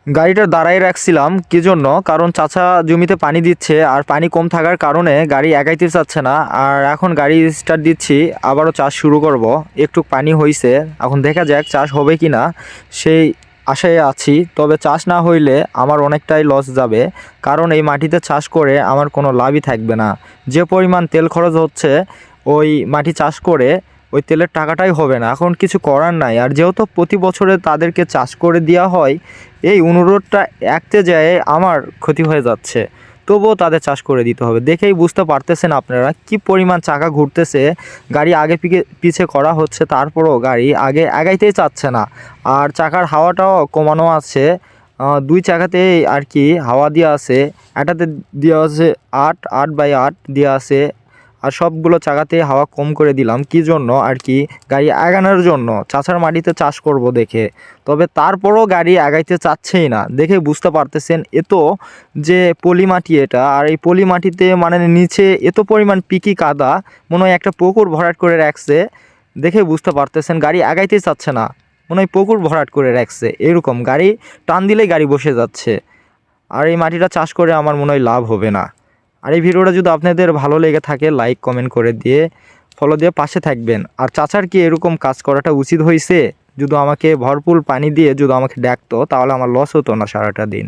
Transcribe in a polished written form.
গাড়িটা দাঁড়াই রাখছিলাম কি জন্য? কারণ চাচা জমিতে পানি দিচ্ছে আর পানি কম থাকার কারণে গাড়ি এগাইতে চাচ্ছে না। আর এখন গাড়ি স্টার্ট দিচ্ছি, আবারও চাষ শুরু করব। একটু পানি হইছে, এখন দেখা যাক চাষ হবে কি না, সেই আশায় আছি। তবে চাষ না হইলে আমার অনেকটাই লস যাবে, কারণ এই মাটিতে চাষ করে আমার কোনো লাভই থাকবে না। যে পরিমাণ তেল খরচ হচ্ছে ওই মাটি চাষ করে, ওই তেলের টাকাটাই হবে না। এখন কিছু করার নাই। আর যেহেতু প্রতি বছরে তাদেরকে চাষ করে দেওয়া হয়, এই অনুরোধটা একতে যায় আমার ক্ষতি হয়ে যাচ্ছে। তবুও তাদের চাষ করে দিতে হবে। দেখেই বুঝতে পারতেছেন আপনারা কি পরিমাণ চাকা ঘুরতেছে, গাড়ি আগে পিছে করা হচ্ছে, তারপরও গাড়ি আগে আগাইতেই চাচ্ছে না। আর চাকার হাওয়াটাও কমানো আছে, দুই চাকাতেই আর কি হাওয়া দেওয়া আছে। এটাতে দেওয়া আছে 8/8 দেওয়া আছে, আর সবগুলো চাকাতে হাওয়া কম করে দিলাম। কি জন্য? আর কি গাড়ি আগানোর জন্য, চাষার মাটিতে চাষ করব দেখে। তবে তারপরও গাড়ি আগাইতে চাচ্ছেই না। দেখে বুঝতে পারতেছেন এত যে পলি মাটি এটা, আর এই পলি মাটিতে মানে নিচে এত পরিমাণ পিকি কাদা, মনে হয় একটা পুকুর ভরাট করে রাখছে। দেখে বুঝতে পারতেছেন গাড়ি আগাইতে চাচ্ছে না, মনে হয় পুকুর ভরাট করে রাখছে এরকম। গাড়ি টান দিলেই গাড়ি বসে যাচ্ছে। আর এই মাটিটা চাষ করে আমার মনে হয় লাভ হবে না। আর এই ভিডিওটা যদি আপনাদের ভালো লেগে থাকে, লাইক কমেন্ট করে দিয়ে ফলো দিয়ে পাশে থাকবেন। আর চাচার কি এরকম কাজ করাটা উচিত হয়েছে? যদি আমাকে ভরপুর পানি দিয়ে যদি আমাকে ডাকতো, তাহলে আমার লস হতো না সারাটা দিন।